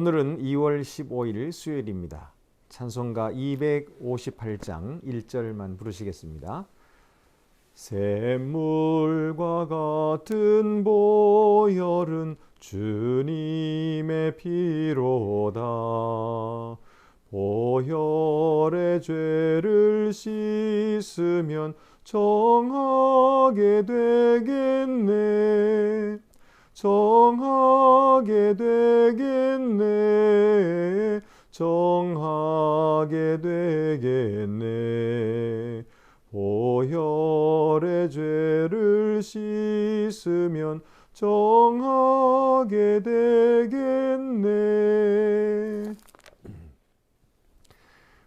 오늘은 2월 15일 수요일입니다. 찬송가 258장 1절만 부르시겠습니다. 샘물과 같은 보혈은 주님의 피로다. 보혈의 죄를 씻으면 정하게 되겠네. 정하게 되겠네. 정하게 되겠네. 보혈의 죄를 씻으면 정하게 되겠네.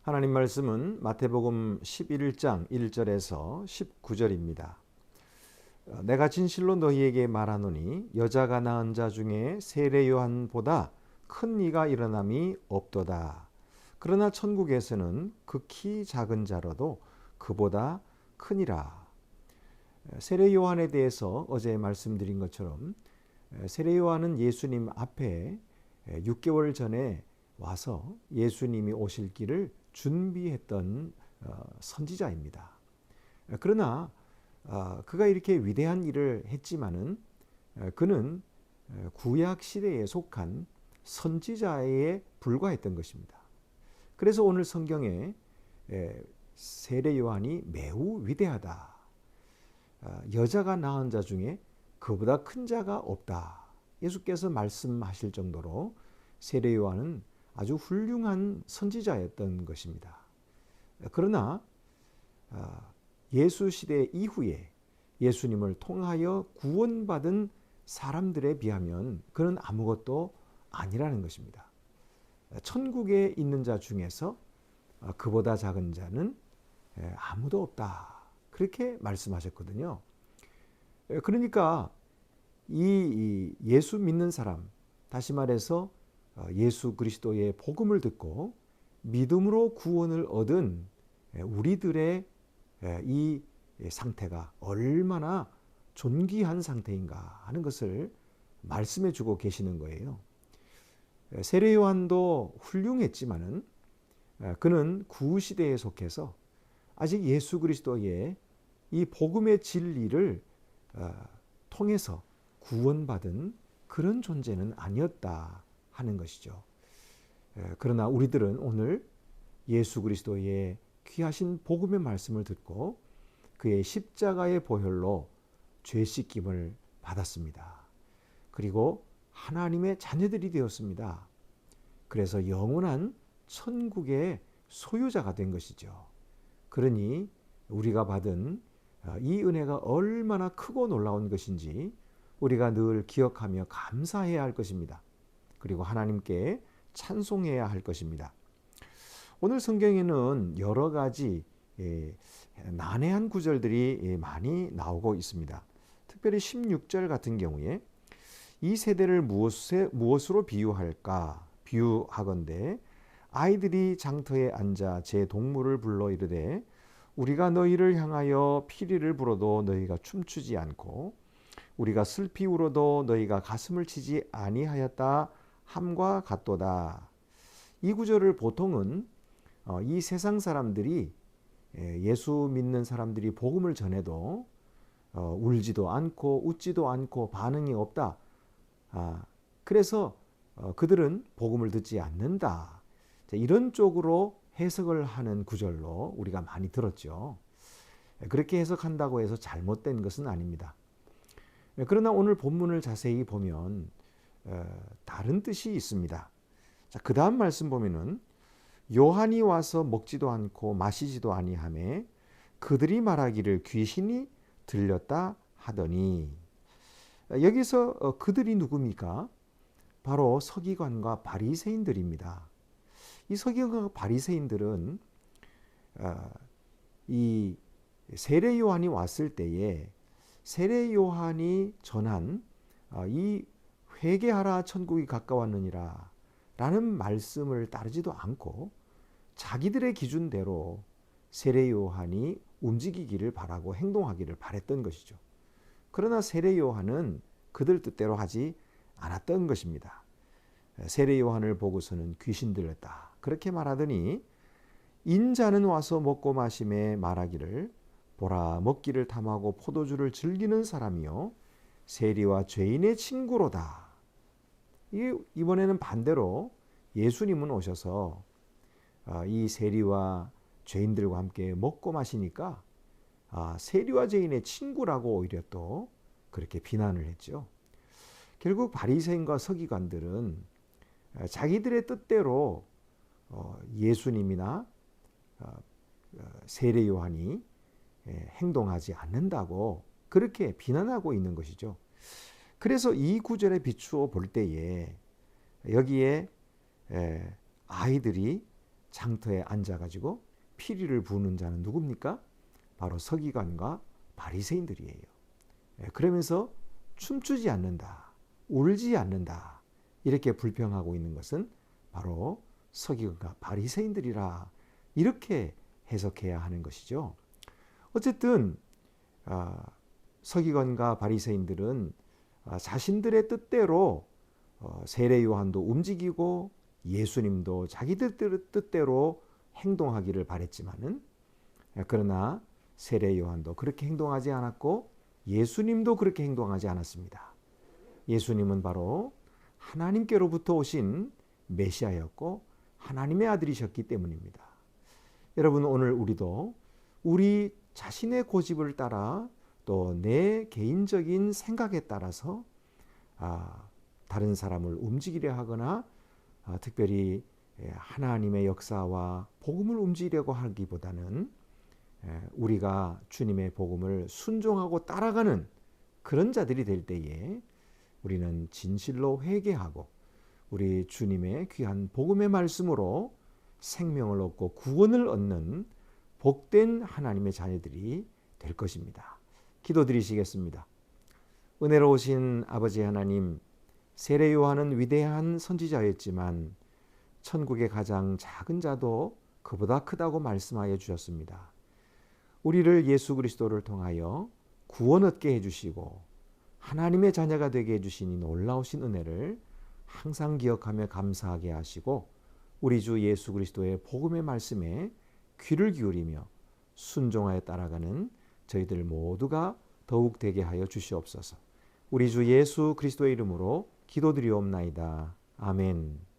하나님 말씀은 마태복음 11장 1절에서 19절입니다. 내가 진실로 너희에게 말하노니 여자가 낳은 자 중에 세례 요한보다 큰 이가 일어남이 없도다. 그러나 천국에서는 극히 작은 자라도 그보다 크니라. 세례 요한에 대해서 어제 말씀드린 것처럼 세례 요한은 예수님 앞에 6개월 전에 와서 예수님이 오실 길을 준비했던 선지자입니다. 그러나 그가 이렇게 위대한 일을 했지만은 그는 구약 시대에 속한 선지자에 불과했던 것입니다. 그래서 오늘 성경에 세례 요한이 매우 위대하다. 여자가 낳은 자 중에 그보다 큰 자가 없다. 예수께서 말씀하실 정도로 세례 요한은 아주 훌륭한 선지자였던 것입니다. 그러나 예수 시대 이후에 예수님을 통하여 구원받은 사람들에 비하면 그는 아무것도 아니라는 것입니다. 천국에 있는 자 중에서 그보다 작은 자는 아무도 없다. 그렇게 말씀하셨거든요. 그러니까 이 예수 믿는 사람, 다시 말해서 예수 그리스도의 복음을 듣고 믿음으로 구원을 얻은 우리들의 이 상태가 얼마나 존귀한 상태인가 하는 것을 말씀해 주고 계시는 거예요. 세례 요한도 훌륭했지만은 그는 구시대에 속해서 아직 예수 그리스도의 이 복음의 진리를 통해서 구원받은 그런 존재는 아니었다 하는 것이죠. 그러나 우리들은 오늘 예수 그리스도의 귀하신 복음의 말씀을 듣고 그의 십자가의 보혈로 죄 씻김을 받았습니다. 그리고 하나님의 자녀들이 되었습니다. 그래서 영원한 천국의 소유자가 된 것이죠. 그러니 우리가 받은 이 은혜가 얼마나 크고 놀라운 것인지 우리가 늘 기억하며 감사해야 할 것입니다. 그리고 하나님께 찬송해야 할 것입니다. 오늘 성경에는 여러 가지 난해한 구절들이 많이 나오고 있습니다. 특별히 16절 같은 경우에 이 세대를 무엇으로 비유할까? 비유하건대 아이들이 장터에 앉아 제 동물을 불러 이르되 우리가 너희를 향하여 피리를 불어도 너희가 춤추지 않고 우리가 슬피 울어도 너희가 가슴을 치지 아니하였다 함과 같도다. 이 구절을 보통은 이 세상 사람들이 예수 믿는 사람들이 복음을 전해도 울지도 않고 웃지도 않고 반응이 없다. 그래서 그들은 복음을 듣지 않는다. 이런 쪽으로 해석을 하는 구절로 우리가 많이 들었죠. 그렇게 해석한다고 해서 잘못된 것은 아닙니다. 그러나 오늘 본문을 자세히 보면 다른 뜻이 있습니다. 그 다음 말씀 보면은 요한이 와서 먹지도 않고 마시지도 아니하매 그들이 말하기를 귀신이 들렸다 하더니, 여기서 그들이 누굽니까? 바로 서기관과 바리새인들입니다. 이 서기관과 바리새인들은 이 세례 요한이 왔을 때에 세례 요한이 전한 이 회개하라 천국이 가까웠느니라 라는 말씀을 따르지도 않고 자기들의 기준대로 세례 요한이 움직이기를 바라고 행동하기를 바랬던 것이죠. 그러나 세례 요한은 그들 뜻대로 하지 않았던 것입니다. 세례 요한을 보고서는 귀신 들렸다 그렇게 말하더니 인자는 와서 먹고 마심에 말하기를 보라 먹기를 탐하고 포도주를 즐기는 사람이요 세리와 죄인의 친구로다. 이번에는 반대로 예수님은 오셔서 이 세리와 죄인들과 함께 먹고 마시니까 세리와 죄인의 친구라고 오히려 또 그렇게 비난을 했죠. 결국 바리새인과 서기관들은 자기들의 뜻대로 예수님이나 세례 요한이 행동하지 않는다고 그렇게 비난하고 있는 것이죠. 그래서 이 구절에 비추어 볼 때에 여기에 아이들이 장터에 앉아가지고 피리를 부는 자는 누굽니까? 바로 서기관과 바리새인들이에요. 그러면서 춤추지 않는다, 울지 않는다 이렇게 불평하고 있는 것은 바로 서기관과 바리새인들이라 이렇게 해석해야 하는 것이죠. 어쨌든 서기관과 바리새인들은 자신들의 뜻대로 세례 요한도 움직이고 예수님도 자기들 뜻대로 행동하기를 바랬지만은 그러나 세례 요한도 그렇게 행동하지 않았고 예수님도 그렇게 행동하지 않았습니다. 예수님은 바로 하나님께로부터 오신 메시아였고 하나님의 아들이셨기 때문입니다. 여러분 오늘 우리도 우리 자신의 고집을 따라 또 내 개인적인 생각에 따라서 다른 사람을 움직이려 하거나 특별히 하나님의 역사와 복음을 움직이려고 하기보다는 우리가 주님의 복음을 순종하고 따라가는 그런 자들이 될 때에 우리는 진실로 회개하고 우리 주님의 귀한 복음의 말씀으로 생명을 얻고 구원을 얻는 복된 하나님의 자녀들이 될 것입니다. 기도드리시겠습니다. 은혜로우신 아버지 하나님, 세례 요한은 위대한 선지자였지만 천국의 가장 작은 자도 그보다 크다고 말씀하여 주셨습니다. 우리를 예수 그리스도를 통하여 구원 얻게 해주시고 하나님의 자녀가 되게 해주신 이 놀라우신 은혜를 항상 기억하며 감사하게 하시고 우리 주 예수 그리스도의 복음의 말씀에 귀를 기울이며 순종하여 따라가는 저희들 모두가 더욱 되게 하여 주시옵소서. 우리 주 예수 그리스도의 이름으로 기도드리옵나이다. 아멘.